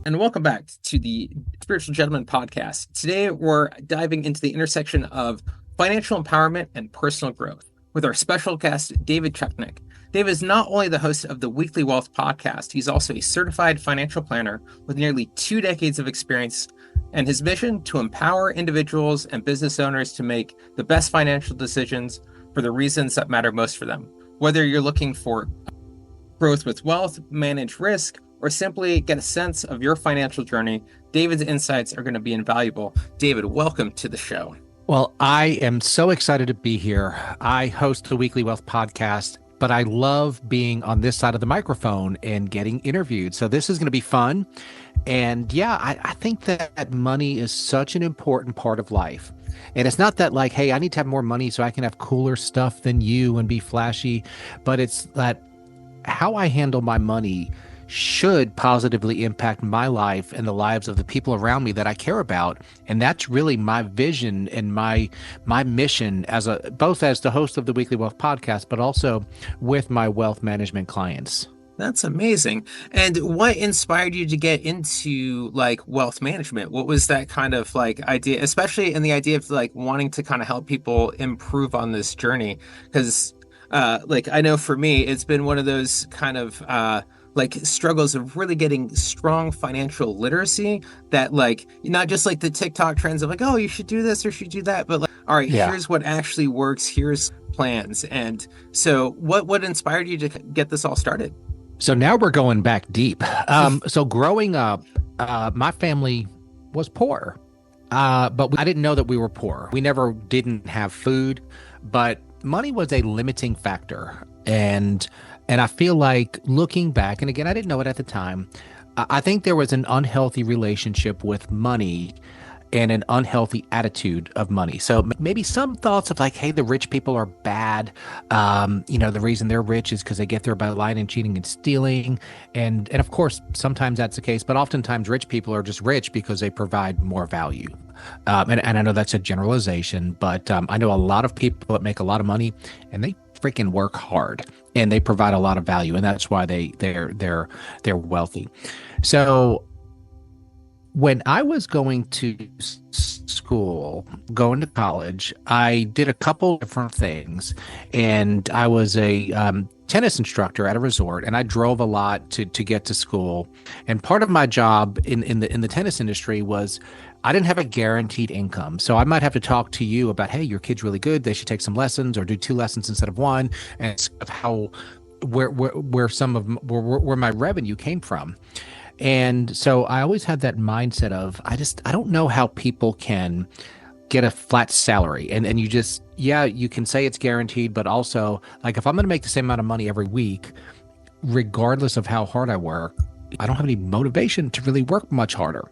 And welcome back to the Spiritual Gentleman podcast. Today, we're diving into the intersection of financial empowerment and personal growth with our special guest, David Chudyk. David is not only the host of the Weekly Wealth podcast, he's also a certified financial planner with nearly 2 decades of experience, and his mission to empower individuals and business owners to make the best financial decisions for the reasons that matter most for them. Whether you're looking for growth with wealth, manage risk, or simply get a sense of your financial journey, David's insights are going to be invaluable. David, welcome to the show. Well, I am so excited to be here. I host the Weekly Wealth podcast, but I love being on this side of the microphone and getting interviewed. So this is going to be fun. And yeah, I think that money is such an important part of life. And it's not that like, hey, I need to have more money so I can have cooler stuff than you and be flashy, but it's that how I handle my money should positively impact my life and the lives of the people around me that I care about. And that's really my vision and my mission both as the host of the Weekly Wealth podcast, but also with my wealth management clients. That's amazing. And what inspired you to get into like wealth management? What was that kind of like idea, especially in the idea of like wanting to kind of help people improve on this journey? Because like I know for me, it's been one of those kind of like struggles of really getting strong financial literacy that like not just like the TikTok trends of like, oh, you should do this or should do that, but like, all right, here's what actually works, here's plans. And so what inspired you to get this all started? So now we're going back deep. So growing up, my family was poor, but I didn't know that we were poor. We never didn't have food, but money was a limiting factor. And I feel like looking back, and again, I didn't know it at the time, I think there was an unhealthy relationship with money and an unhealthy attitude of money. So maybe some thoughts of like, hey, the rich people are bad. The reason they're rich is because they get there by lying and cheating and stealing. And of course, sometimes that's the case, but oftentimes rich people are just rich because they provide more value. And I know that's a generalization, but I know a lot of people that make a lot of money and they freaking work hard and they provide a lot of value, and that's why they're wealthy. So when I was going to school, going to college, I did a couple different things, and I was a tennis instructor at a resort, and I drove a lot to get to school. And part of my job in the tennis industry was I didn't have a guaranteed income. So I might have to talk to you about, hey, your kid's really good, they should take some lessons or do 2 lessons instead of 1, and it's how where my revenue came from. And so I always had that mindset of, I don't know how people can get a flat salary. And you just, yeah, you can say it's guaranteed, but also like if I'm going to make the same amount of money every week, regardless of how hard I work, I don't have any motivation to really work much harder.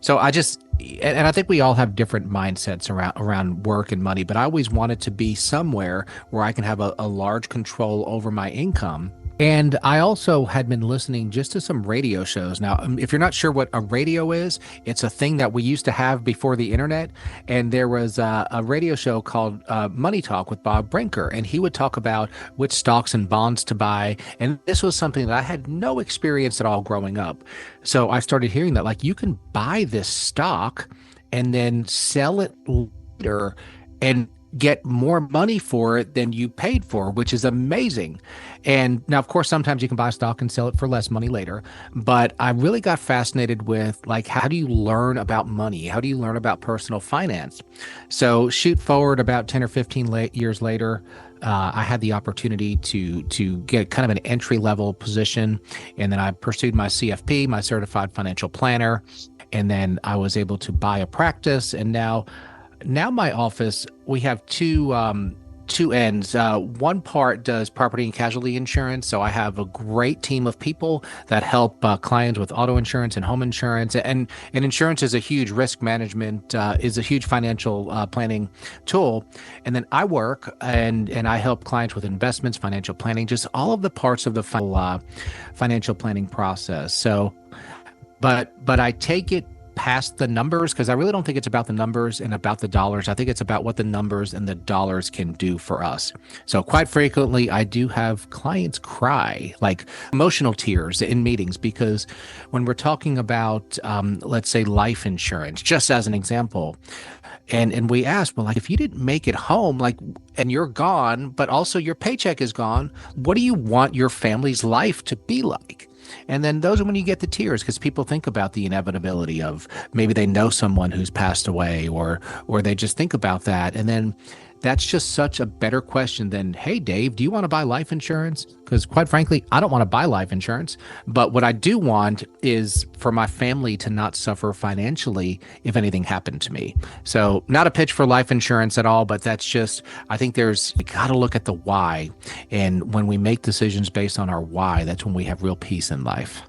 So and I think we all have different mindsets around work and money, but I always wanted to be somewhere where I can have a large control over my income. And I also had been listening just to some radio shows. Now, if you're not sure what a radio is, it's a thing that we used to have before the internet. And there was a radio show called Money Talk with Bob Brinker, and he would talk about which stocks and bonds to buy. And this was something that I had no experience at all growing up. So I started hearing that like you can buy this stock and then sell it later and get more money for it than you paid for, which is amazing. And now, of course, sometimes you can buy stock and sell it for less money later. But I really got fascinated with like, how do you learn about money? How do you learn about personal finance? So shoot forward about 10 or 15 years later, I had the opportunity to get kind of an entry level position. And then I pursued my CFP, my certified financial planner. And then I was able to buy a practice. And now my office, we have two ends. One part does property and casualty insurance. So I have a great team of people that help clients with auto insurance and home insurance. And insurance is a huge risk management, is a huge financial planning tool. And then I work and I help clients with investments, financial planning, just all of the parts of the financial planning process. So, but I take it past the numbers, because I really don't think it's about the numbers and about the dollars. I think it's about what the numbers and the dollars can do for us. So quite frequently, I do have clients cry, like emotional tears in meetings, because when we're talking about, let's say, life insurance, just as an example, and we asked, well, like, if you didn't make it home, like, and you're gone, but also your paycheck is gone, what do you want your family's life to be like? And then those are when you get the tears, because people think about the inevitability of maybe they know someone who's passed away, or they just think about that. And then that's just such a better question than, hey, Dave, do you want to buy life insurance? Because quite frankly, I don't want to buy life insurance. But what I do want is for my family to not suffer financially if anything happened to me. So not a pitch for life insurance at all, but that's just, I think you got to look at the why. And when we make decisions based on our why, that's when we have real peace in life.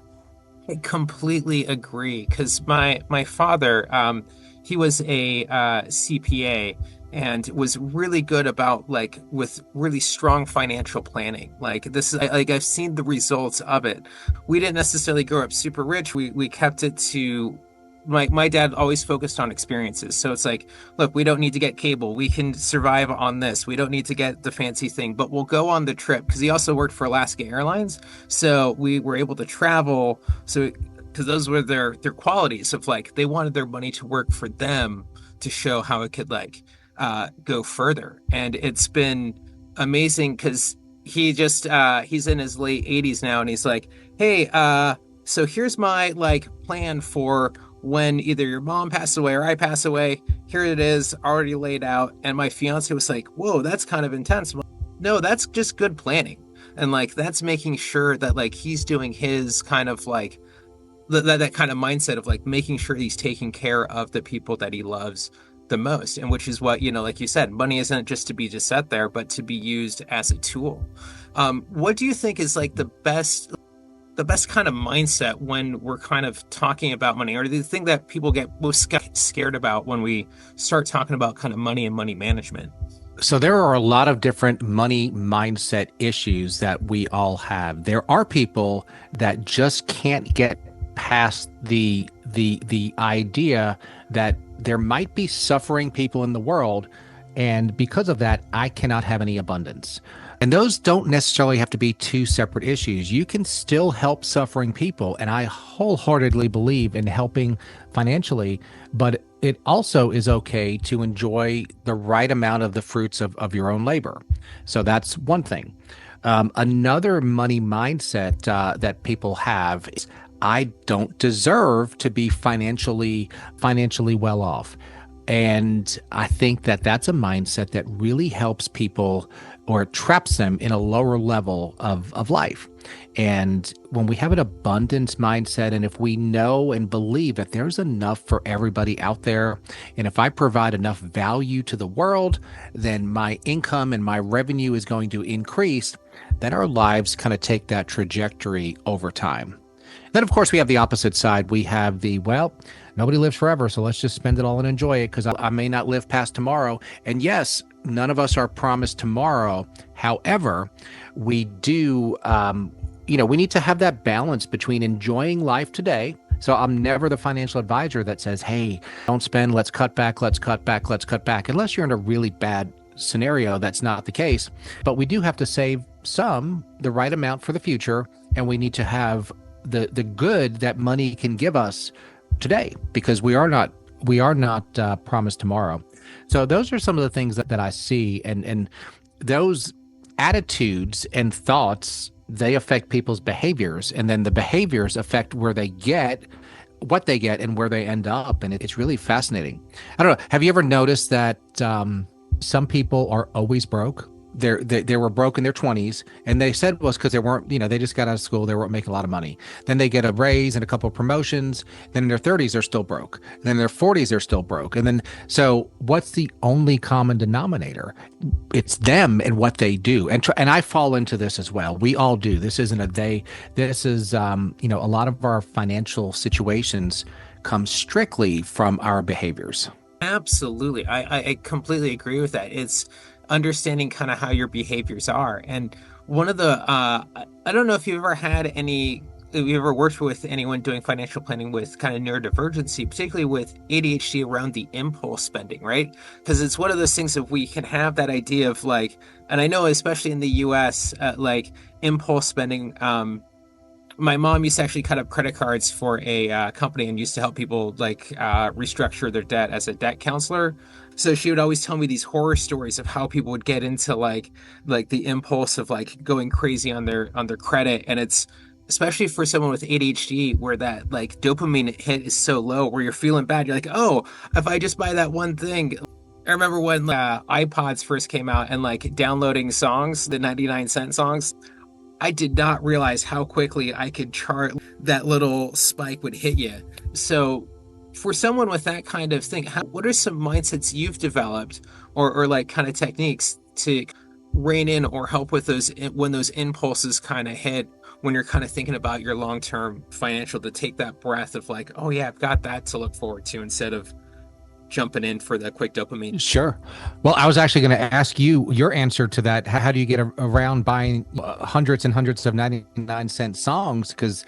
I completely agree because my father, he was a CPA and was really good about like with really strong financial planning. Like this is like I've seen the results of it. We didn't necessarily grow up super rich. We kept it to my dad always focused on experiences. So it's like, look, we don't need to get cable. We can survive on this. We don't need to get the fancy thing, but we'll go on the trip because he also worked for Alaska Airlines. So we were able to travel. So because those were their qualities of like they wanted their money to work for them to show how it could like go further. And it's been amazing because he's in his late 80s now and he's like, hey, so here's my like plan for when either your mom passes away or I pass away. Here it is, already laid out. And my fiance was like, whoa, that's kind of intense. I'm like, no, that's just good planning. And like that's making sure that like he's doing his kind of like that kind of mindset of like making sure he's taking care of the people that he loves the most. And which is what, like you said, money isn't just to be just set there, but to be used as a tool. What do you think is like the best kind of mindset when we're kind of talking about money, or the thing that people get most scared about when we start talking about kind of money and money management? So there are a lot of different money mindset issues that we all have. There are people that just can't get past the idea that there might be suffering people in the world, and because of that, I cannot have any abundance. And those don't necessarily have to be two separate issues. You can still help suffering people, and I wholeheartedly believe in helping financially, but it also is okay to enjoy the right amount of the fruits of your own labor. So that's one thing. Another money mindset that people have is, I don't deserve to be financially well off. And I think that that's a mindset that really helps people, or traps them in a lower level of life. And when we have an abundance mindset, and if we know and believe that there's enough for everybody out there, and if I provide enough value to the world, then my income and my revenue is going to increase, then our lives kind of take that trajectory over time. Then, of course, we have the opposite side. We have well, nobody lives forever, so let's just spend it all and enjoy it because I may not live past tomorrow. And yes, none of us are promised tomorrow. However, we do, we need to have that balance between enjoying life today. So I'm never the financial advisor that says, hey, don't spend, let's cut back, let's cut back, let's cut back. Unless you're in a really bad scenario, that's not the case. But we do have to save the right amount for the future, and we need to have the good that money can give us today, because we are not promised tomorrow. So those are some of the things that I see, and those attitudes and thoughts, they affect people's behaviors, and then the behaviors affect where they get what they get and where they end up. And it's really fascinating. I don't know. Have you ever noticed that some people are always broke? They were broke in their 20s, and they said it was because they weren't, they just got out of school, they weren't making a lot of money. Then they get a raise and a couple of promotions. Then in their 30s, they're still broke. Then in their 40s, they're still broke. And then, so what's the only common denominator? It's them and what they do. And I fall into this as well. We all do. This isn't a they. This is, a lot of our financial situations come strictly from our behaviors. Absolutely. I completely agree with that. It's understanding kind of how your behaviors are. And one of the, I don't know if you've ever had any Have you ever worked with anyone doing financial planning with kind of neurodivergency, particularly with ADHD around the impulse spending, right? Because it's one of those things that we can have that idea of like, and I know especially in the US, like impulse spending. My mom used to actually cut up credit cards for a company and used to help people like restructure their debt as a debt counselor. So she would always tell me these horror stories of how people would get into like the impulse of like going crazy on their credit, and it's especially for someone with ADHD where that like dopamine hit is so low where you're feeling bad. You're like, oh, if I just buy that one thing. I remember when iPods first came out and like downloading songs, the 99-cent songs. I did not realize how quickly I could chart that little spike would hit you. So, for someone with that kind of thing, what are some mindsets you've developed or like kind of techniques to rein in or help with those when those impulses kind of hit when you're kind of thinking about your long-term financial to take that breath of like, oh yeah, I've got that to look forward to instead of jumping in for the quick dopamine. Sure. Well, I was actually going to ask you your answer to that. How do you get around buying hundreds and hundreds of 99-cent songs? Because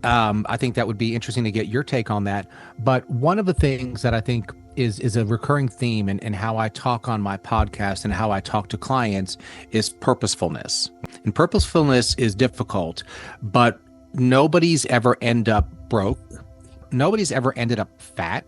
I think that would be interesting to get your take on that. But one of the things that I think is a recurring theme in how I talk on my podcast and how I talk to clients is purposefulness. And purposefulness is difficult, but nobody's ever end up broke. Nobody's ever ended up fat.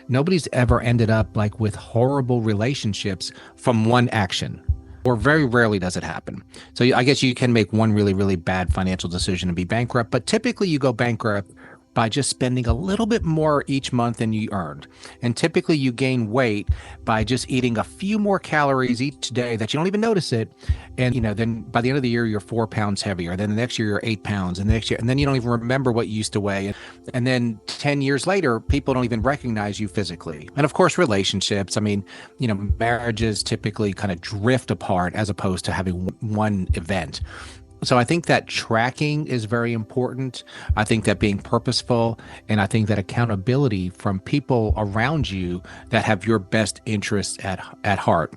Nobody's ever ended up like with horrible relationships from one action, or very rarely does it happen. So I guess you can make one really, really bad financial decision and be bankrupt, but typically you go bankrupt by just spending a little bit more each month than you earned. And typically you gain weight by just eating a few more calories each day that you don't even notice it. And, then by the end of the year, you're 4 pounds heavier. Then the next year, you're 8 pounds. And the next year, and then you don't even remember what you used to weigh. And then 10 years later, people don't even recognize you physically. And of course, relationships. I mean, marriages typically kind of drift apart as opposed to having one event. So I think that tracking is very important. I think that being purposeful, and I think that accountability from people around you that have your best interests at heart.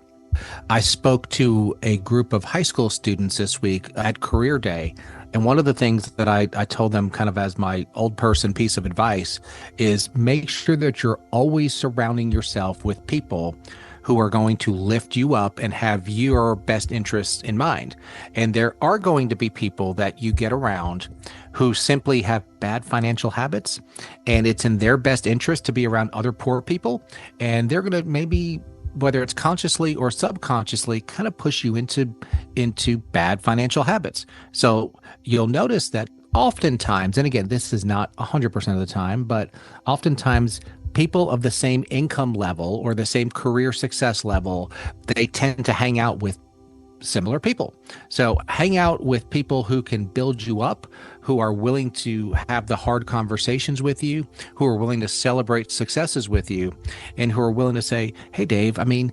I spoke to a group of high school students this week at Career Day. And one of the things that I told them kind of as my old person piece of advice is make sure that you're always surrounding yourself with people who are going to lift you up and have your best interests in mind. And there are going to be people that you get around who simply have bad financial habits, and it's in their best interest to be around other poor people. And they're going to maybe, whether it's consciously or subconsciously, kind of push you into bad financial habits. So you'll notice that oftentimes, and again, this is not 100% of the time, but oftentimes people of the same income level or the same career success level, they tend to hang out with similar people. So hang out with people who can build you up, who are willing to have the hard conversations with you, who are willing to celebrate successes with you, and who are willing to say, hey, Dave, I mean,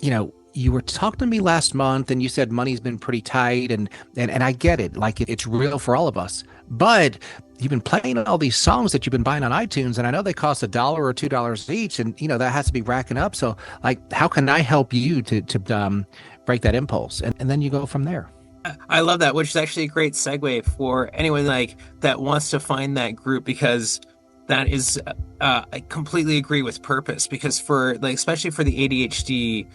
you were talking to me last month and you said money's been pretty tight and I get it. Like it's real for all of us, but you've been playing all these songs that you've been buying on iTunes, and I know they cost $1 or $2 each, and that has to be racking up. So like, how can I help you to break that impulse? And then you go from there. I love that, which is actually a great segue for anyone like that wants to find that group, because that is, I completely agree with purpose, because for like, especially for the ADHD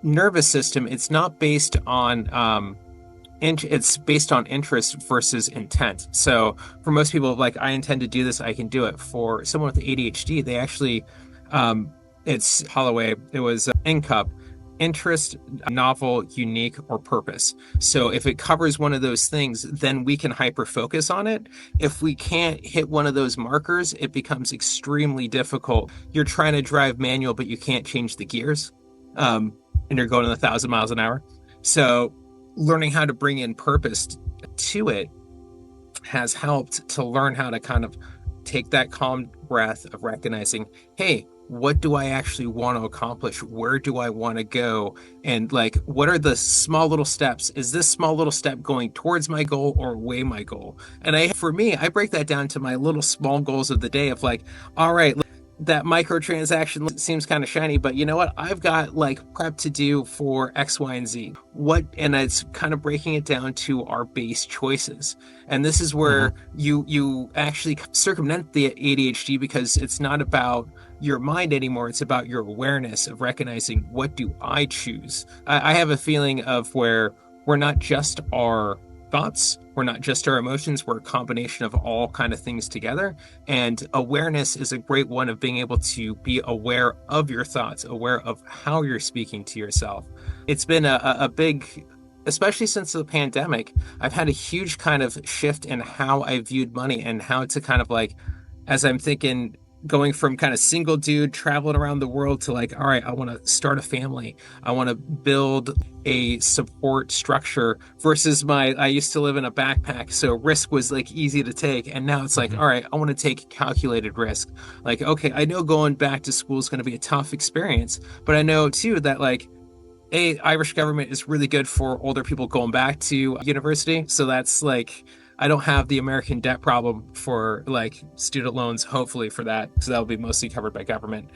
nervous system, it's not based on, it's based on interest versus intent. So for most people, like, I intend to do this, I can do it. For someone with ADHD, they actually, it's Holloway, it was NCUP, interest, novel, unique, or purpose. So if it covers one of those things, then we can hyper focus on it. If we can't hit one of those markers, it becomes extremely difficult. You're trying to drive manual, but you can't change the gears, and you're going 1,000 miles an hour. So learning how to bring in purpose to it has helped to learn how to kind of take that calm breath of recognizing, hey, what do I actually want to accomplish? Where do I want to go? And like, what are the small little steps? Is this small little step going towards my goal or away my goal? And for me, I break that down to my little small goals of the day of like, all right, that microtransaction seems kind of shiny, but you know what? I've got like prep to do for X, Y, and Z. And it's kind of breaking it down to our base choices. And this is where Mhm. you actually circumvent the ADHD because it's not about your mind anymore. It's about your awareness of recognizing what do I choose. I have a feeling of where we're not just our thoughts, we're not just our emotions, we're a combination of all kind of things together. And awareness is a great one of being able to be aware of your thoughts, aware of how you're speaking to yourself. It's been a big, especially since the pandemic, I've had a huge kind of shift in how I viewed money and how to kind of like, as I'm thinking, going from kind of single dude traveling around the world to like, all right, I want to start a family. I want to build a support structure versus I used to live in a backpack. So risk was like easy to take. And now it's like, Mhm. all right, I want to take calculated risk. Like, okay, I know going back to school is going to be a tough experience, but I know too that like, Irish government is really good for older people going back to university. So that's like, I don't have the American debt problem for like student loans, hopefully for that. So that'll be mostly covered by government.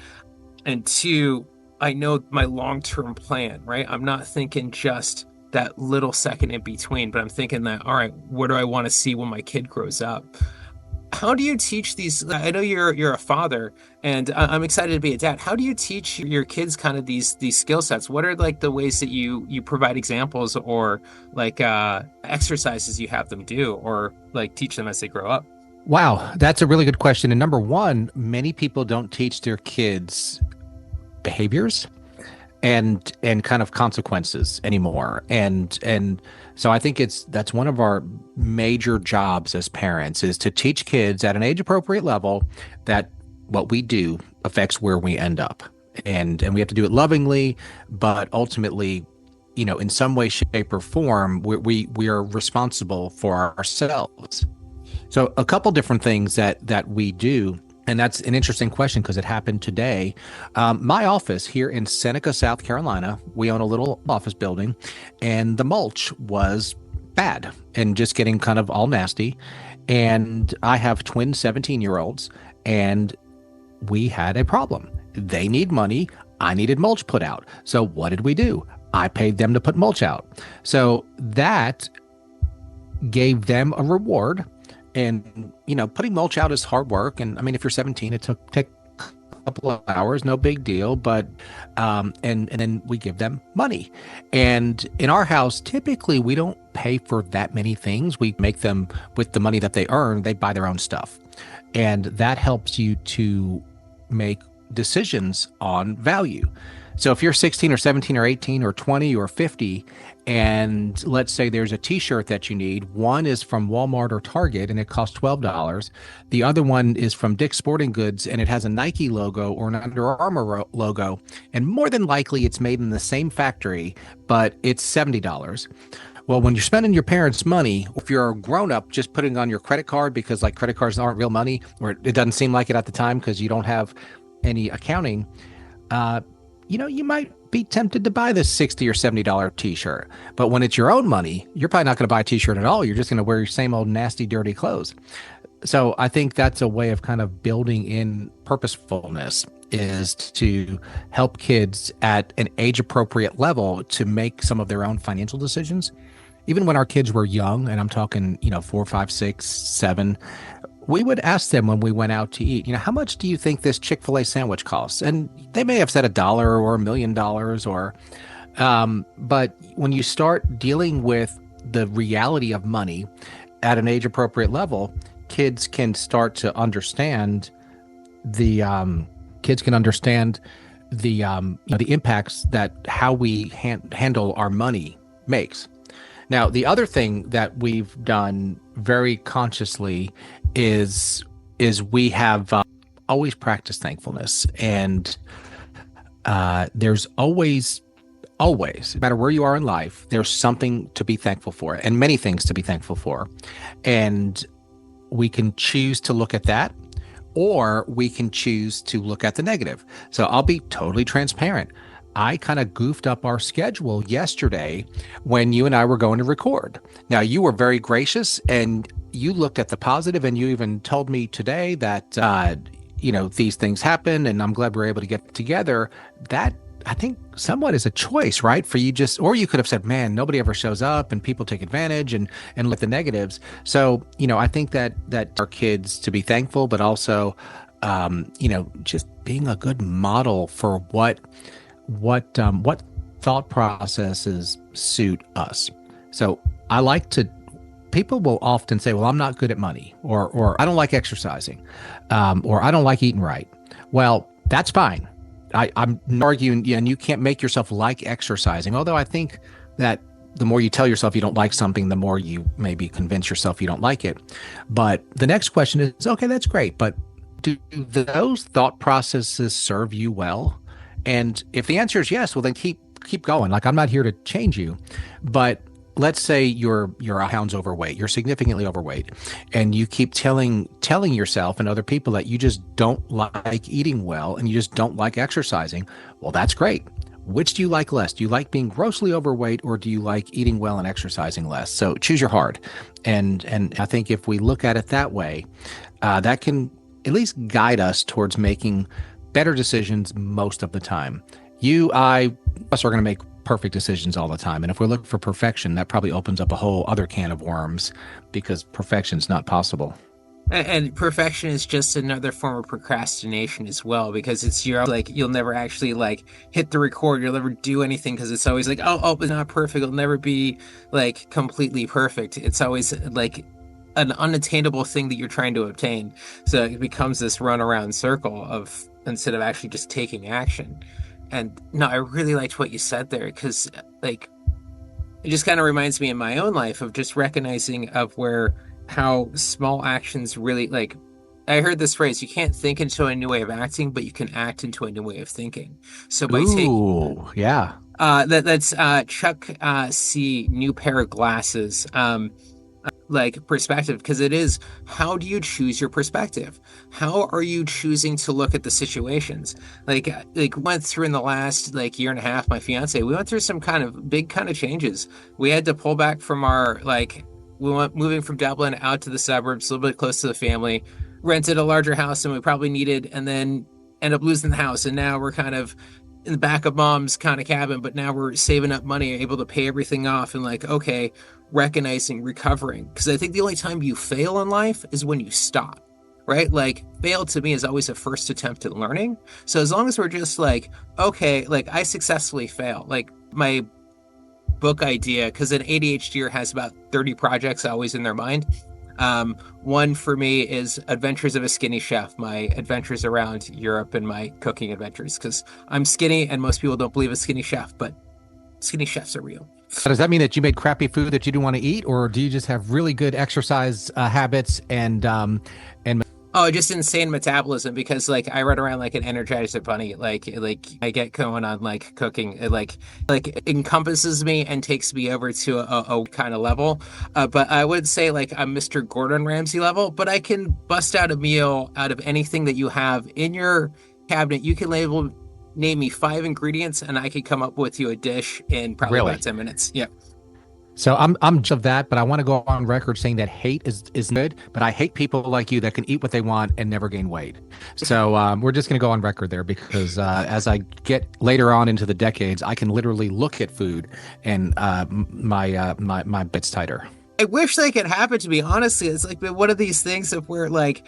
And two, I know my long-term plan, right? I'm not thinking just that little second in between, but I'm thinking that, all right, what do I want to see when my kid grows up? How do you teach these? I know you're a father, and I'm excited to be a dad. How do you teach your kids kind of these skill sets? What are like the ways that you provide examples or like exercises you have them do, or like teach them as they grow up? Wow, that's a really good question. And number one, many people don't teach their kids behaviors and kind of consequences anymore. And so I think that's one of our major jobs as parents is to teach kids at an age appropriate level that what we do affects where we end up. And we have to do it lovingly, but ultimately, in some way, shape, or form, we are responsible for ourselves. So a couple different things that we do, and that's an interesting question because it happened today. My office here in Seneca, South Carolina, we own a little office building, and the mulch was bad and just getting kind of all nasty. And I have twin 17-year-olds, and we had a problem. They need money. I needed mulch put out. So what did we do? I paid them to put mulch out. So that gave them a reward. And, putting mulch out is hard work. And I mean, if you're 17, it take a couple of hours, no big deal. But, and then we give them money. And in our house, typically we don't pay for that many things. We make them with the money that they earn, they buy their own stuff. And that helps you to make decisions on value. So if you're 16 or 17 or 18 or 20 or 50, and let's say there's a t-shirt that you need, one is from Walmart or Target and it costs $12. The other one is from Dick's Sporting Goods and it has a Nike logo or an Under Armour logo. And more than likely it's made in the same factory, but it's $70. Well, when you're spending your parents' money, if you're a grown up just putting on your credit card because like credit cards aren't real money, or it doesn't seem like it at the time because you don't have any accounting, you might be tempted to buy this $60 or $70 t-shirt. But when it's your own money, you're probably not going to buy a t-shirt at all. You're just going to wear your same old nasty, dirty clothes. So I think that's a way of kind of building in purposefulness is to help kids at an age appropriate level to make some of their own financial decisions. Even when our kids were young, and I'm talking, 4, 5, 6, 7, we would ask them when we went out to eat, how much do you think this Chick-fil-A sandwich costs? And they may have said $1 or $1,000,000 or, but when you start dealing with the reality of money at an age appropriate level, kids can start to understand the the impacts that how we handle our money makes. Now, the other thing that we've done very consciously is we have always practiced thankfulness, and there's always, no matter where you are in life, there's something to be thankful for, and many things to be thankful for, and we can choose to look at that, or we can choose to look at the negative. So I'll be totally transparent. I kind of goofed up our schedule yesterday when you and I were going to record. Now, you were very gracious and you looked at the positive, and you even told me today that these things happen and I'm glad we're able to get together, that I think somewhat is a choice, right? For you just, or you could have said, man, nobody ever shows up and people take advantage and look at the negatives. So, I think that our kids to be thankful, but also, just being a good model for what thought processes suit us. So I like to, people will often say, well, I'm not good at money, or I don't like exercising, or I don't like eating right. Well, that's fine. I'm arguing, yeah, and you can't make yourself like exercising. Although I think that the more you tell yourself you don't like something, the more you maybe convince yourself you don't like it. But the next question is, okay, that's great, but do those thought processes serve you well? And if the answer is yes, well, then keep going. Like, I'm not here to change you, but let's say you're 100 pounds overweight, you're significantly overweight, and you keep telling yourself and other people that you just don't like eating well and you just don't like exercising. Well, that's great. Which do you like less? Do you like being grossly overweight, or do you like eating well and exercising less? So choose your heart. And I think if we look at it that way, that can at least guide us towards making better decisions most of the time. Us are going to make perfect decisions all the time. And if we're looking for perfection, that probably opens up a whole other can of worms, because perfection's not possible. And perfection is just another form of procrastination as well, because you'll never actually like hit the record, you'll never do anything, because it's always like, oh, it's not perfect. It'll never be like completely perfect. It's always like an unattainable thing that you're trying to obtain. So it becomes this runaround circle of, instead of actually just taking action. And no, I really liked what you said there, because like it just kind of reminds me in my own life of just recognizing of how small actions really, like, I heard this phrase, you can't think into a new way of acting, but you can act into a new way of thinking. So by Ooh, yeah. That's Chuck C. New Pair of Glasses. Like perspective, because it is, how do you choose your perspective? How are you choosing to look at the situations? Like went through in the last like year and a half, my fiance, we went through some kind of big kind of changes. We had to pull back from we went moving from Dublin out to the suburbs, a little bit close to the family, rented a larger house than we probably needed, and then end up losing the house. And now we're kind of in the back of mom's kind of cabin, but now we're saving up money, able to pay everything off, and like, okay, recognizing, recovering. Because I think the only time you fail in life is when you stop, right? Like, fail to me is always a first attempt at learning. So as long as we're just like, okay, like I successfully fail, like my book idea, because an ADHDer has about 30 projects always in their mind. One for me is Adventures of a Skinny Chef, my adventures around Europe and my cooking adventures, because I'm skinny and most people don't believe a skinny chef, but skinny chefs are real. Does that mean that you make crappy food that you do want to eat, or do you just have really good exercise habits and Oh, just insane metabolism, because like I run around like an Energizer bunny. Like I get going on like cooking. It encompasses me and takes me over to a kind of level. But I would say like I'm Mr. Gordon Ramsay level, but I can bust out a meal out of anything that you have in your cabinet. You can name me 5 ingredients and I could come up with you a dish in probably Really? about 10 minutes. Yeah. So I'm of that, but I want to go on record saying that hate is good, but I hate people like you that can eat what they want and never gain weight. So we're just going to go on record there, because as I get later on into the decades, I can literally look at food and my bit's tighter. I wish that could happen to me. Honestly, it's like been one of these things of where like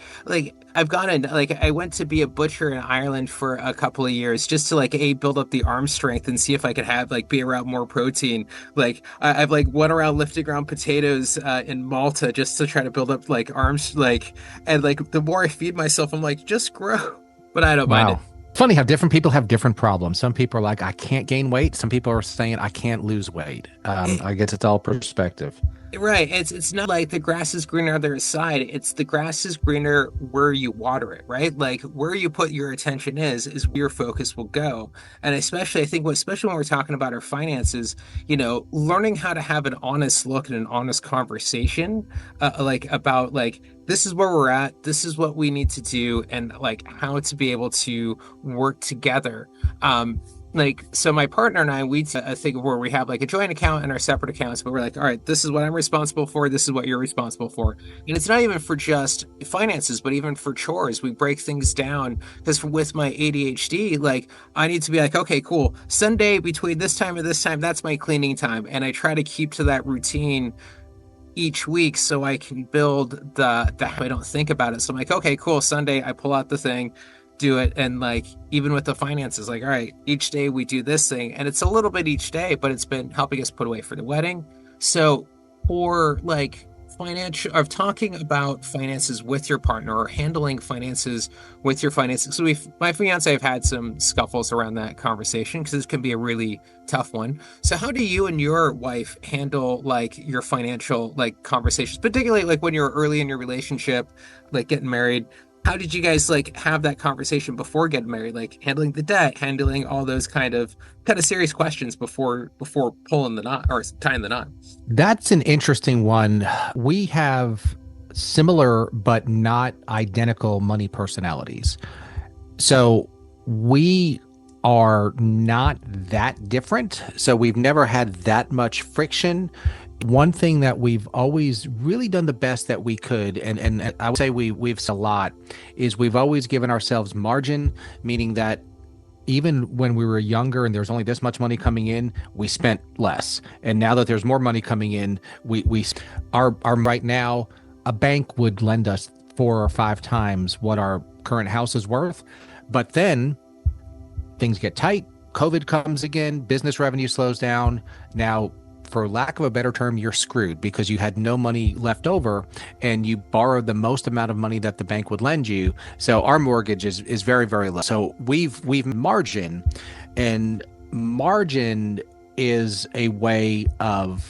I've gone in, like I went to be a butcher in Ireland for a couple of years just to like build up the arm strength and see if I could have like be around more protein. Like I've like went around lifting around potatoes in Malta just to try to build up like arms, and like the more I feed myself, I'm like, just grow. But I don't mind it. Funny how different people have different problems. Some people are like, I can't gain weight. Some people are saying I can't lose weight. I guess it's all perspective. Right. It's not like the grass is greener on the other side. It's the grass is greener where you water it, right? Like where you put your attention is where your focus will go. And especially, I think, especially when we're talking about our finances, learning how to have an honest look and an honest conversation, about this is where we're at, this is what we need to do, and like how to be able to work together. like, so my partner and I, we a thing where we have like a joint account and our separate accounts, but we're like, all right, this is what I'm responsible for, this is what you're responsible for. And it's not even for just finances, but even for chores. We break things down because with my ADHD, like, I need to be like, okay, cool, Sunday between this time and this time, that's my cleaning time. And I try to keep to that routine each week so I can build the I don't think about it. So I'm like, okay, cool. Sunday I pull out the thing, do it, and like even with the finances, like, all right, each day we do this thing, and it's a little bit each day, but it's been helping us put away for the wedding. So for like financial of talking about finances with your partner or handling finances with your finances. So we've my fiance have had some scuffles around that conversation because this can be a really tough one. So how do you and your wife handle like your financial like conversations, particularly like when you're early in your relationship, like getting married? How did you guys like have that conversation before getting married, like handling the debt, handling all those kind of serious questions before pulling the knot or tying the knot? That's an interesting one. We have similar but not identical money personalities. So we are not that different. So we've never had that much friction. One thing that we've always really done the best that we could, and I would say we've a lot, is we've always given ourselves margin, meaning that even when we were younger and there was only this much money coming in, we spent less. And now that there's more money coming in, we our right now, a bank would lend us 4 or 5 times what our current house is worth. But then things get tight, COVID comes again, business revenue slows down. Now, for lack of a better term, you're screwed because you had no money left over and you borrowed the most amount of money that the bank would lend you. So our mortgage is very, very low. So we've margin, and margin is a way of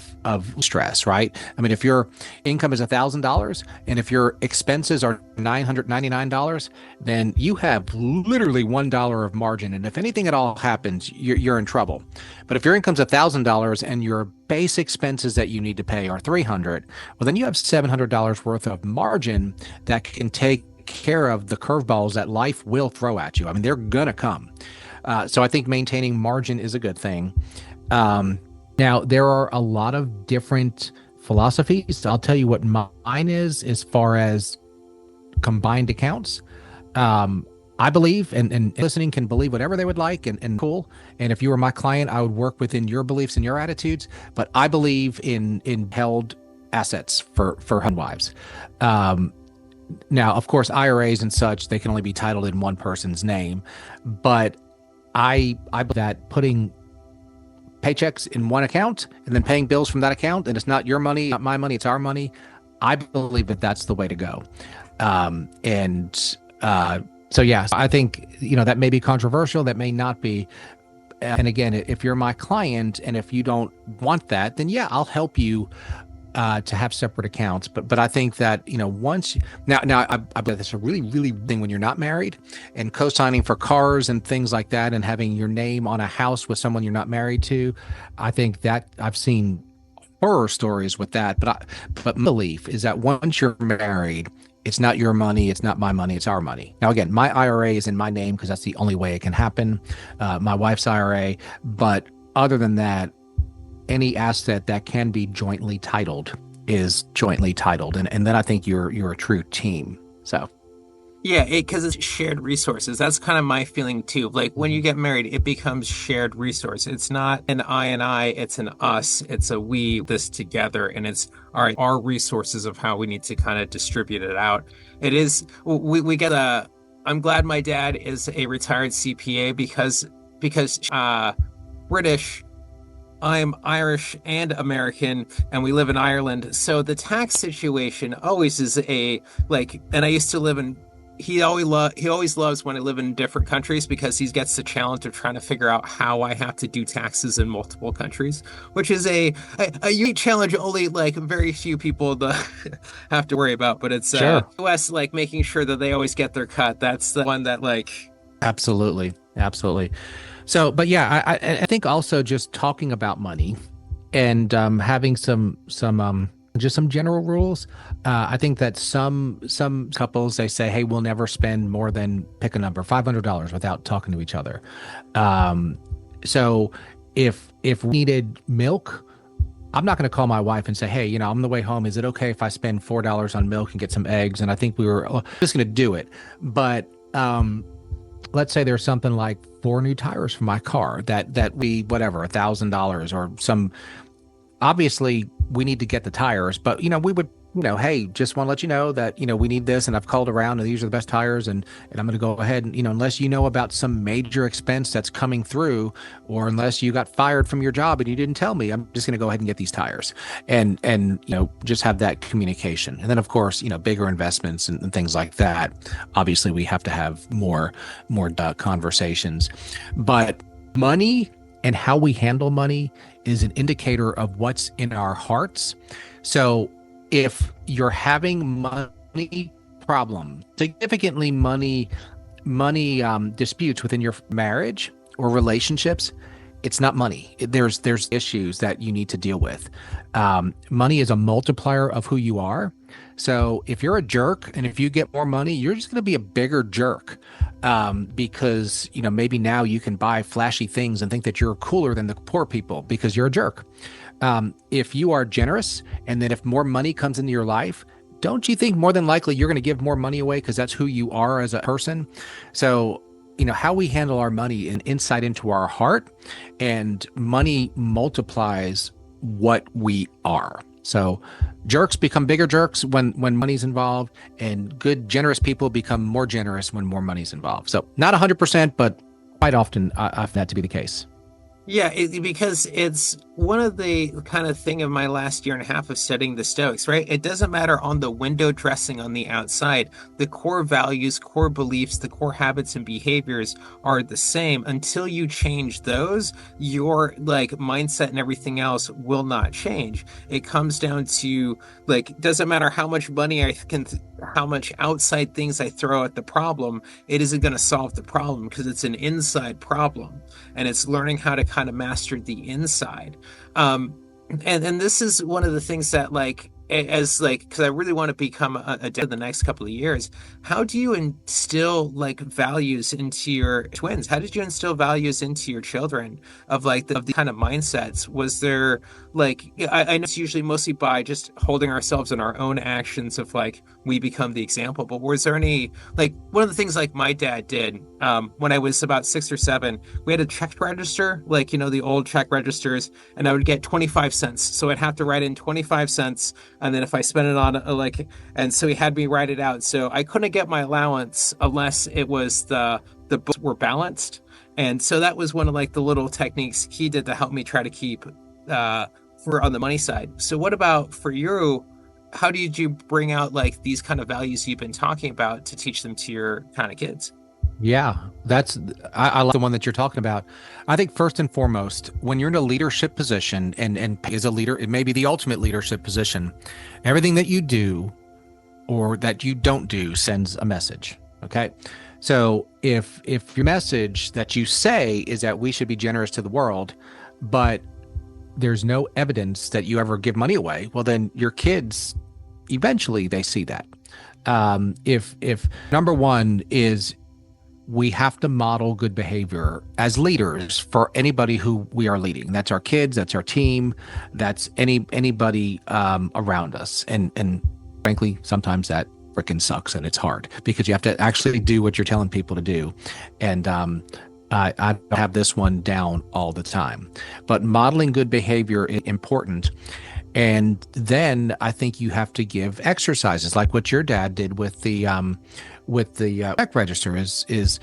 stress, right? I mean, if your income is $1,000 and if your expenses are $999, then you have literally $1 of margin. And if anything at all happens, you're in trouble. But if your income's $1,000 and your base expenses that you need to pay are $300, well, then you have $700 worth of margin that can take care of the curveballs that life will throw at you. I mean, they're gonna come. So I think maintaining margin is a good thing. Now, there are a lot of different philosophies. I'll tell you what mine is as far as combined accounts. I believe, and listening can believe whatever they would like, and cool. And if you were my client, I would work within your beliefs and your attitudes. But I believe in held assets for husband wives. Now, of course, IRAs and such, they can only be titled in one person's name. But I believe that putting paychecks in one account and then paying bills from that account, and it's not your money, not my money, it's our money. I believe that that's the way to go. So yeah, I think, that may be controversial, that may not be. And again, if you're my client and if you don't want that, then yeah, I'll help you to have separate accounts. But I think that, once I bet that's a really, really thing when you're not married, and co-signing for cars and things like that, and having your name on a house with someone you're not married to. I think that I've seen horror stories with that. But my belief is that once you're married, it's not your money, it's not my money, it's our money. Now, again, my IRA is in my name because that's the only way it can happen. My wife's IRA, but other than that, any asset that can be jointly titled is jointly titled. And then I think you're a true team. So Yeah, because it's shared resources. That's kind of my feeling too. Like when you get married, it becomes shared resource. It's not an I and I, it's an us, it's a we, this together. And it's all right, our resources of how we need to kind of distribute it out. It is, we get I'm glad my dad is a retired CPA because British, I'm Irish and American, and we live in Ireland. So the tax situation always is and I used to live in. He always loves when I live in different countries because he gets the challenge of trying to figure out how I have to do taxes in multiple countries, which is a unique challenge only like very few people have to worry about. But it's sure. US like making sure that they always get their cut. That's the one that like. Absolutely. So, but yeah, I think also just talking about money and having some just some general rules. I think that some couples, they say, hey, we'll never spend more than, pick a number, $500 without talking to each other. So if we needed milk, I'm not going to call my wife and say, hey, I'm on the way home. Is it okay if I spend $4 on milk and get some eggs? And I think we were just going to do it. But let's say there's something like four new tires for my car that we, whatever, $1,000 or some, obviously we need to get the tires, but we would, hey, just want to let you know that, we need this and I've called around and these are the best tires and I'm going to go ahead and, unless you know about some major expense that's coming through, or unless you got fired from your job and you didn't tell me, I'm just going to go ahead and get these tires and, just have that communication. And then of course, bigger investments and things like that. Obviously we have to have more conversations, but money and how we handle money is an indicator of what's in our hearts. So if you're having money problem, significantly money disputes within your marriage or relationships, it's not money. There's issues that you need to deal with. Money is a multiplier of who you are. So if you're a jerk and if you get more money, you're just going to be a bigger jerk, because maybe now you can buy flashy things and think that you're cooler than the poor people because you're a jerk. If you are generous, and then if more money comes into your life, don't you think more than likely you're going to give more money away because that's who you are as a person? So, how we handle our money and insight into our heart, and money multiplies what we are. So jerks become bigger jerks when money's involved, and good, generous people become more generous when more money's involved. So not 100%, but quite often I find that to be the case. Yeah, because it's one of the kind of thing of my last year and a half of studying the Stoics, right? It doesn't matter on the window dressing on the outside. The core values, core beliefs, the core habits and behaviors are the same. Until you change those, your mindset and everything else will not change. It comes down to doesn't matter how much money how much outside things I throw at the problem, it isn't going to solve the problem because it's an inside problem, and it's learning how to kind of master the inside. And this is one of the things that because I really want to become a dad the next couple of years. How do you instill values into your twins? How did you instill values into your children of the kind of mindsets? Was there I know it's usually mostly by just holding ourselves in our own actions of we become the example, but was there any one of the things my dad did when I was about 6 or 7, we had a check register, the old check registers, and I would get 25 cents. So I'd have to write in 25 cents. And then if I spent it on and so he had me write it out. So I couldn't get my allowance unless it was the books were balanced. And so that was one of the little techniques he did to help me try to keep for on the money side. So what about for you? How did you bring out these kind of values you've been talking about to teach them to your kind of kids? Yeah, I like the one that you're talking about. I think first and foremost, when you're in a leadership position and as a leader, it may be the ultimate leadership position, everything that you do or that you don't do sends a message. Okay. So if your message that you say is that we should be generous to the world, but there's no evidence that you ever give money away, well, then your kids, eventually they see that. If number one is, we have to model good behavior as leaders for anybody who we are leading. That's our kids, that's our team, that's anybody around us. And frankly, sometimes that freaking sucks and it's hard because you have to actually do what you're telling people to do. And I don't have this one down all the time, but modeling good behavior is important. And then I think you have to give exercises like what your dad did with the check register is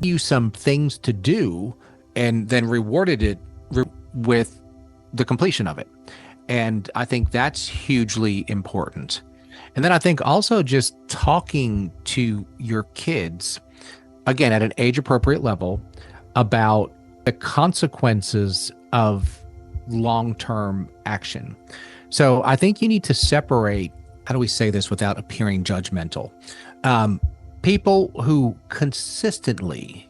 you some things to do and then rewarded it with the completion of it. And I think that's hugely important. And then I think also just talking to your kids, again, at an age appropriate level, about the consequences of long-term action. So I think you need to separate, how do we say this without appearing judgmental? People who consistently,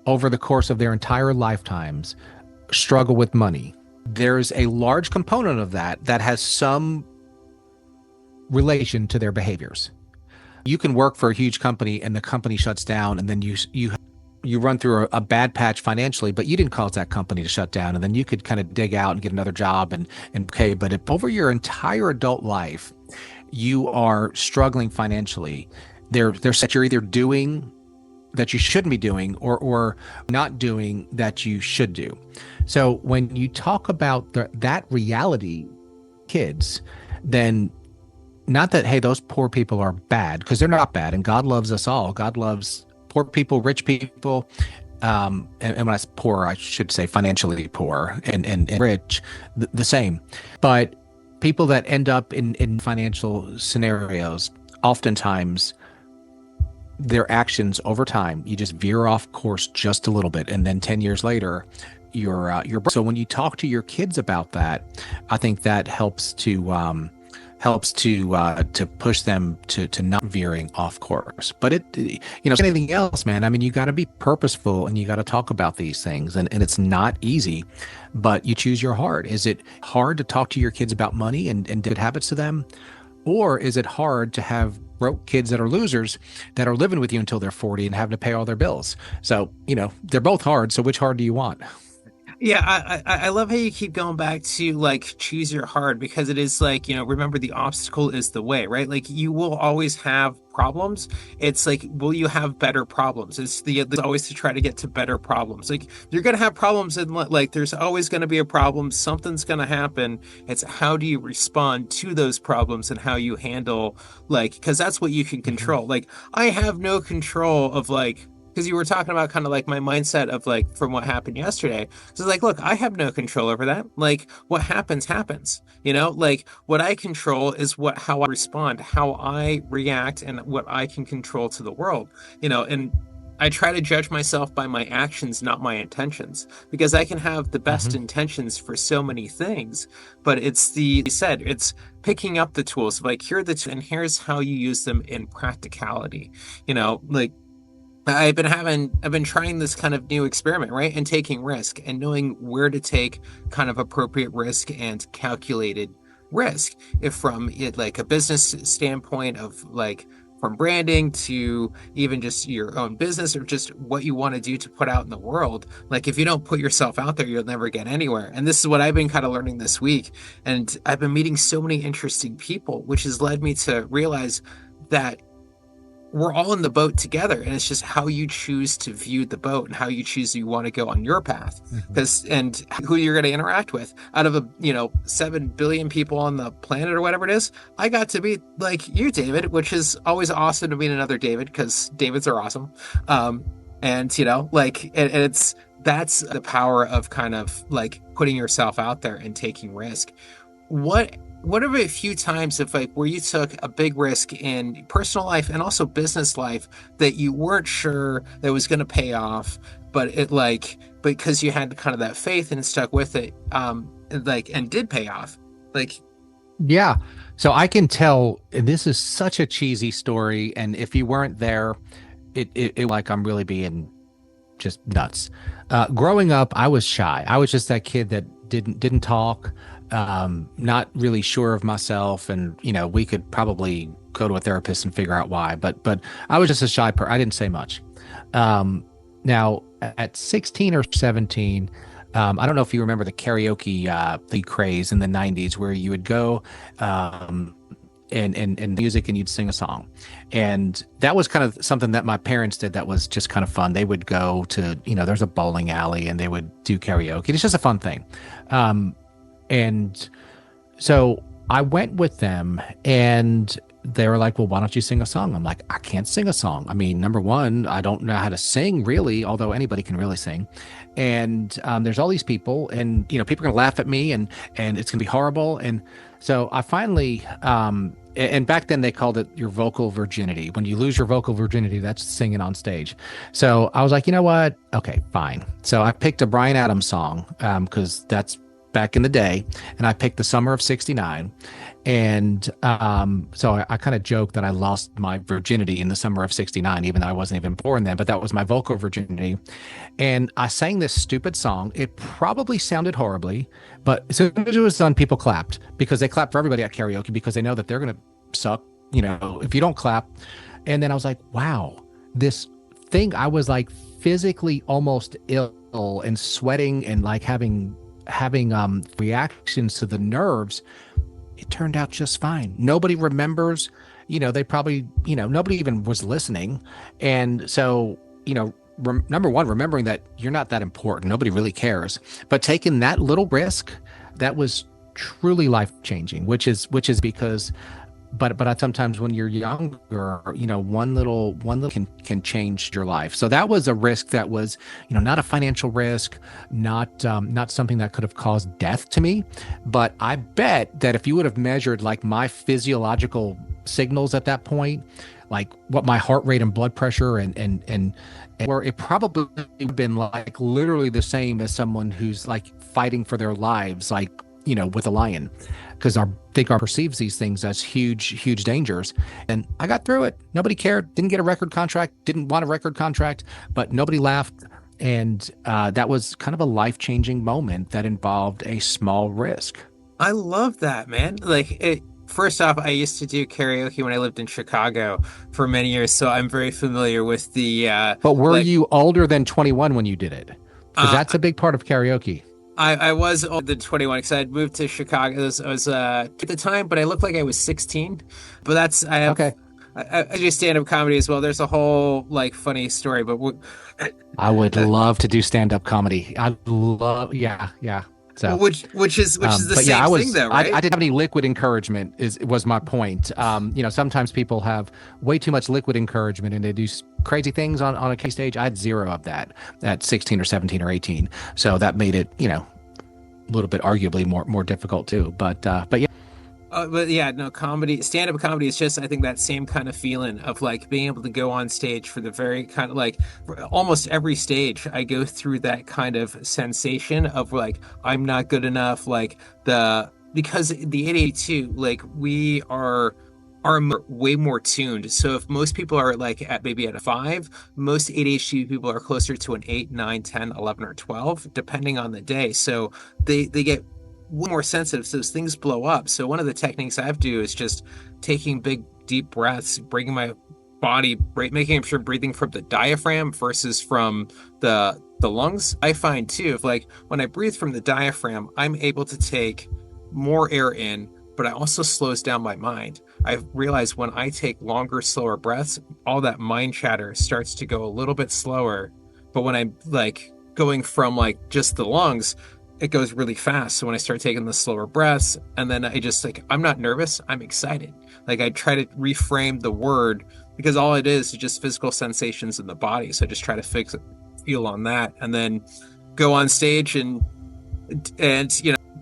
over the course of their entire lifetimes, struggle with money. There's a large component of that has some relation to their behaviors. You can work for a huge company and the company shuts down, and then you you run through a bad patch financially, but you didn't cause that company to shut down, and then you could kind of dig out and get another job and okay. But if over your entire adult life you are struggling financially, there's that you're either doing that you shouldn't be doing or not doing that you should do. So when you talk about that reality, kids, then not that, hey, those poor people are bad, because they're not bad, and God loves us all. God loves poor people, rich people. And when I say poor, I should say financially poor and rich, the same. But people that end up in financial scenarios, oftentimes their actions over time, you just veer off course just a little bit, and then 10 years later, you're so when you talk to your kids about that, I think that helps to push them to not veering off course. But anything else, man, I mean, you got to be purposeful, and you got to talk about these things, and it's not easy, but you choose your heart. Is it hard to talk to your kids about money and good habits to them? Or is it hard to have broke kids that are losers that are living with you until they're 40 and having to pay all their bills? So, they're both hard. So which hard do you want? Yeah, I love how you keep going back to like choose your hard, because it is like, remember the obstacle is the way, right? Like you will always have problems. It's like, will you have better problems? It's always to try to get to better problems. Like you're going to have problems, and like there's always going to be a problem. Something's going to happen. It's how do you respond to those problems and how you handle, like, because that's what you can control. Like I have no control of like, because you were talking about kind of like my mindset of like from what happened yesterday. So like, look, I have no control over that. Like what happens, happens. Like what I control is how I respond, how I react, and what I can control to the world. And I try to judge myself by my actions, not my intentions, because I can have the best intentions for so many things, but it's picking up the tools, like here are the tools, and here's how you use them in practicality. Like I've been trying this kind of new experiment, right? And taking risk and knowing where to take kind of appropriate risk and calculated risk. If from it like a business standpoint of like from branding to even just your own business or just what you want to do to put out in the world. Like if you don't put yourself out there, you'll never get anywhere. And this is what I've been kind of learning this week. And I've been meeting so many interesting people, which has led me to realize that we're all in the boat together, and it's just how you choose to view the boat and how you choose you want to go on your path, and who you're going to interact with. Out of 7 billion people on the planet or whatever it is, I got to be like you, David, which is always awesome to meet another David, because Davids are awesome. And that's the power of kind of like putting yourself out there and taking risk. What are a few times where you took a big risk in personal life and also business life that you weren't sure that was going to pay off, but because you had kind of that faith and stuck with it, and did pay off? Yeah. So I can tell, and this is such a cheesy story, and if you weren't there, it like I'm really being just nuts. Growing up, I was shy. I was just that kid that didn't talk. Not really sure of myself, and we could probably go to a therapist and figure out why, but I was just a shy person. I didn't say much. Now at 16 or 17, I don't know if you remember the karaoke the craze in the 90s, where you would go and music, and you'd sing a song, and that was kind of something that my parents did that was just kind of fun. They would go to there's a bowling alley, and they would do karaoke. It's just a fun thing. And so I went with them, and they were like, well, why don't you sing a song? I'm like, I can't sing a song. I mean, number one, I don't know how to sing really, although anybody can really sing. And there's all these people, and people are going to laugh at me, and it's going to be horrible. And so I finally, and back then they called it your vocal virginity. When you lose your vocal virginity, that's singing on stage. So I was like, you know what? Okay, fine. So I picked a Bryan Adams song, because that's back in the day, and I picked The Summer of '69. And so I kind of joked that I lost my virginity in the summer of '69, even though I wasn't even born then, but that was my vocal virginity. And I sang this stupid song. It probably sounded horribly, but as soon as it was done, people clapped, because they clap for everybody at karaoke, because they know that they're going to suck, if you don't clap. And then I was like, wow, this thing I was like physically almost ill and sweating and like having reactions to the nerves, it turned out just fine. Nobody remembers, they probably, nobody even was listening. And so, number one, remembering that you're not that important, nobody really cares, but taking that little risk, that was truly life changing, which is because, but I sometimes when you're younger, one little can change your life. So that was a risk that was, not a financial risk, not something that could have caused death to me. But I bet that if you would have measured like my physiological signals at that point, like what my heart rate and blood pressure and where it probably would have been like literally the same as someone who's like fighting for their lives, like, with a lion, because our perceives these things as huge dangers. And I got through it. Nobody cared. Didn't get a record contract. Didn't want a record contract, but nobody laughed. And that was kind of a life-changing moment that involved a small risk. I love that, man. First off, I used to do karaoke when I lived in Chicago for many years, so I'm very familiar with the. But were you older than 21 when you did it? Because that's a big part of karaoke. I was older than 21 because I had moved to Chicago. I was at the time, but I looked like I was 16. But okay. I do stand-up comedy as well. There's a whole funny story, but I would love to do stand-up comedy. I'd love, yeah. So which is the same thing though, right? I didn't have any liquid encouragement was my point. Sometimes people have way too much liquid encouragement and they do crazy things on a K stage. I had zero of that at 16 or 17 or 18. So that made it, a little bit arguably more difficult too. But yeah. But yeah, no, stand-up comedy is just, I think, that same kind of feeling of being able to go on stage for the very kind of for almost every stage. I go through that kind of sensation of I'm not good enough, because the ADHD too, we are way more tuned. So if most people are maybe at a 5, most ADHD people are closer to an 8, 9, 10, 11, or 12, depending on the day. So they get way more sensitive, so things blow up. So one of the techniques I do is just taking big deep breaths, bringing my body, making sure I'm breathing from the diaphragm versus from the lungs. I find too, if when I breathe from the diaphragm, I'm able to take more air in, but it also slows down my mind. I realize when I take longer, slower breaths, all that mind chatter starts to go a little bit slower. But when I'm going from just the lungs, it goes really fast. So when I start taking the slower breaths, and then I just I'm not nervous, I'm excited. I try to reframe the word, because all it is just physical sensations in the body. So I just try to feel on that, and then go on stage and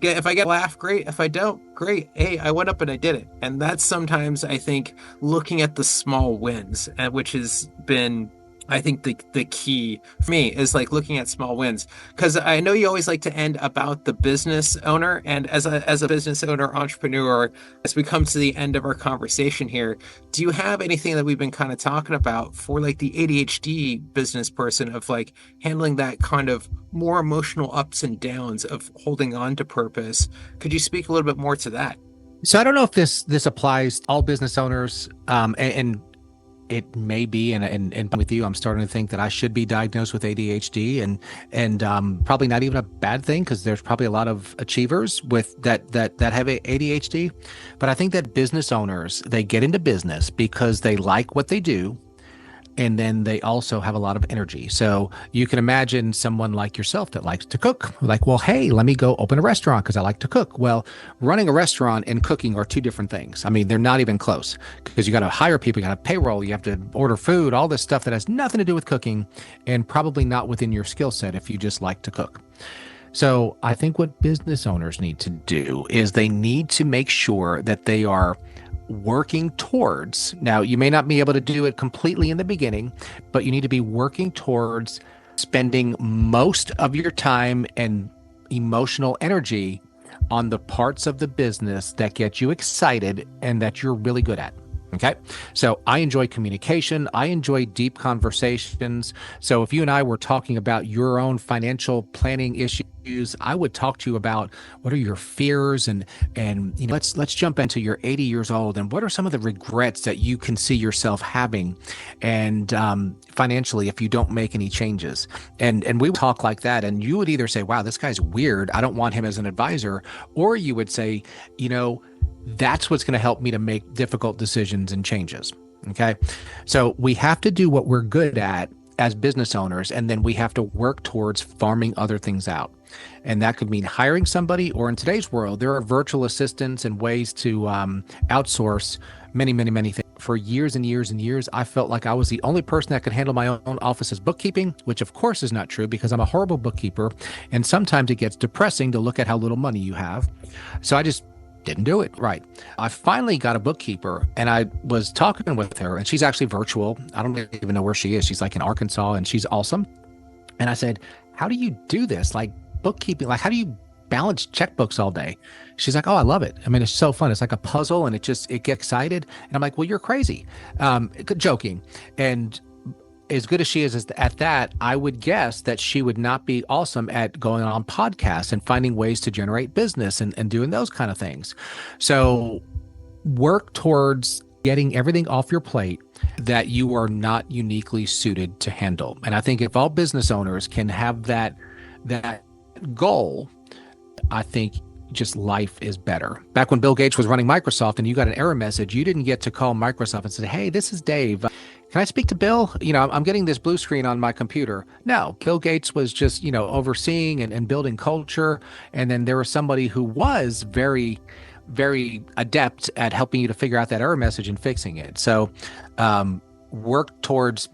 if I get a laugh, great. If I don't, great. Hey, I went up and I did it. And that's sometimes, I think, looking at the small wins, which has been, I think, the key for me is looking at small wins, because I know you always like to end about the business owner, and as a business owner, entrepreneur, as we come to the end of our conversation here, do you have anything that we've been kind of talking about for the ADHD business person of handling that kind of more emotional ups and downs of holding on to purpose? Could you speak a little bit more to that? So I don't know if this applies to all business owners, and it may be, and with you, I'm starting to think that I should be diagnosed with ADHD, and probably not even a bad thing, because there's probably a lot of achievers with that have ADHD. But I think that business owners, they get into business because they like what they do, and then they also have a lot of energy. So you can imagine someone like yourself that likes to cook, well, hey, let me go open a restaurant because I like to cook. Well, running a restaurant and cooking are two different things. I mean, they're not even close, because you got to hire people, you got to payroll, you have to order food, all this stuff that has nothing to do with cooking, and probably not within your skill set if you just like to cook. So I think what business owners need to do is they need to make sure that they are working towards, now you may not be able to do it completely in the beginning, but you need to be working towards spending most of your time and emotional energy on the parts of the business that get you excited and that you're really good at. Okay. So I enjoy communication. I enjoy deep conversations. So if you and I were talking about your own financial planning issues I would talk to you about what are your fears, and let's jump into your 80 years old, and what are some of the regrets that you can see yourself having, and financially if you don't make any changes. And we would talk like that, and you would either say, wow, this guy's weird, I don't want him as an advisor, or you would say, that's what's going to help me to make difficult decisions and changes. Okay. So we have to do what we're good at as business owners, and then we have to work towards farming other things out. And that could mean hiring somebody, or in today's world, there are virtual assistants and ways to outsource many, many, many things. For years and years and years, I felt like I was the only person that could handle my own office's bookkeeping, which of course is not true because I'm a horrible bookkeeper. And sometimes it gets depressing to look at how little money you have. So I just didn't do it right. I finally got a bookkeeper, and I was talking with her, and she's actually virtual. I don't even know where she is. She's like in Arkansas, and she's awesome. And I said, how do you do this? Like bookkeeping, like how do you balance checkbooks all day? She's like, oh, I love it. I mean, it's so fun. It's like a puzzle, and it gets excited. And I'm like, well, you're crazy. Joking. And as good as she is at that, I would guess that she would not be awesome at going on podcasts and finding ways to generate business and doing those kind of things. So work towards getting everything off your plate that you are not uniquely suited to handle. And I think if all business owners can have that goal, I think just life is better. Back when Bill Gates was running Microsoft and you got an error message, you didn't get to call Microsoft and say, hey, this is Dave. Can I speak to Bill? I'm getting this blue screen on my computer. No, Bill Gates was just, overseeing and building culture. And then there was somebody who was very, very adept at helping you to figure out that error message and fixing it. So work towards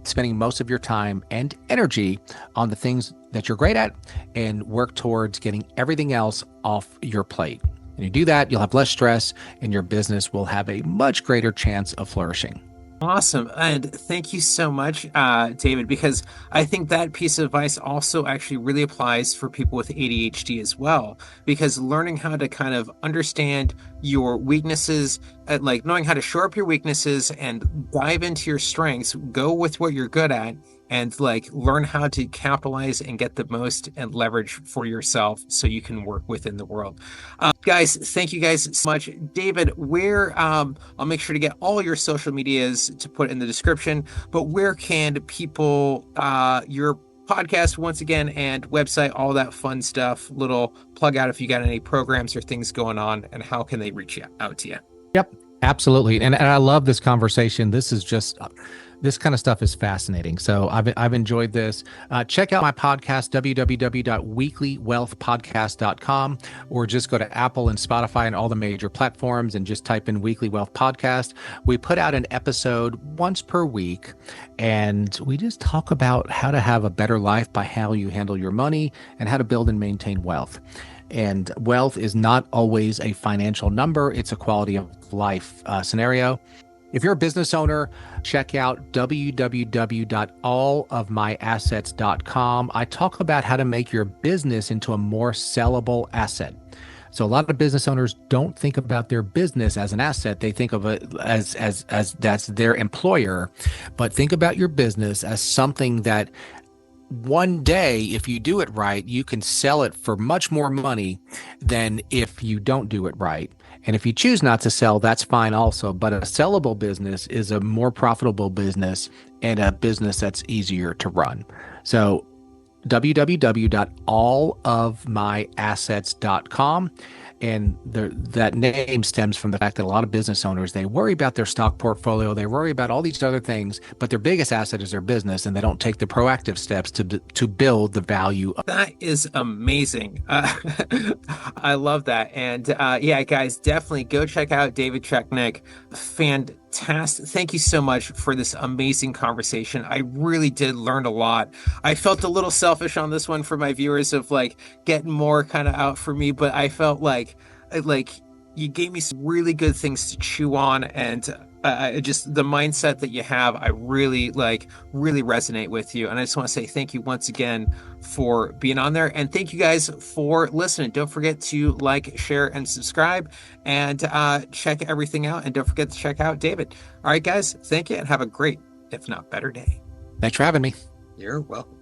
spending most of your time and energy on the things that you're great at, and work towards getting everything else off your plate. And you do that, you'll have less stress, and your business will have a much greater chance of flourishing. Awesome. And thank you so much, David, because I think that piece of advice also actually really applies for people with ADHD as well, because learning how to kind of understand your weaknesses, like knowing how to shore up your weaknesses and dive into your strengths, go with what you're good at, and like learn how to capitalize and get the most and leverage for yourself so you can work within the world. Guys, thank you guys so much. David, I'll make sure to get all your social medias to put in the description, but where can people, your podcast once again and website, all that fun stuff, little plug out if you got any programs or things going on, and how can they reach out to you? Yep, absolutely. And I love this conversation. This kind of stuff is fascinating. So I've enjoyed this. Check out my podcast, www.weeklywealthpodcast.com, or just go to Apple and Spotify and all the major platforms and just type in Weekly Wealth Podcast. We put out an episode once per week, and we just talk about how to have a better life by how you handle your money and how to build and maintain wealth. And wealth is not always a financial number. It's a quality of life scenario. If you're a business owner, check out www.allofmyassets.com. I talk about how to make your business into a more sellable asset. So a lot of business owners don't think about their business as an asset. They think of it as that's their employer. But think about your business as something that one day, if you do it right, you can sell it for much more money than if you don't do it right. And if you choose not to sell, that's fine also. But a sellable business is a more profitable business and a business that's easier to run. So www.allofmyassets.com. And that name stems from the fact that a lot of business owners, they worry about their stock portfolio, they worry about all these other things, but their biggest asset is their business, and they don't take the proactive steps to build the value. That is amazing. I love that. And yeah, guys, definitely go check out David Chudyk. Fantastic. Thank you so much for this amazing conversation. I really did learn a lot. I felt a little selfish on this one for my viewers of like getting more kind of out for me, but I felt like you gave me some really good things to chew on, and just the mindset that you have, I really resonate with you. And I just want to say thank you once again for being on there, and thank you guys for listening. Don't forget to like, share, and subscribe, and check everything out, and don't forget to check out David. All right, guys, thank you, and have a great, if not better, day. Thanks for having me. You're welcome.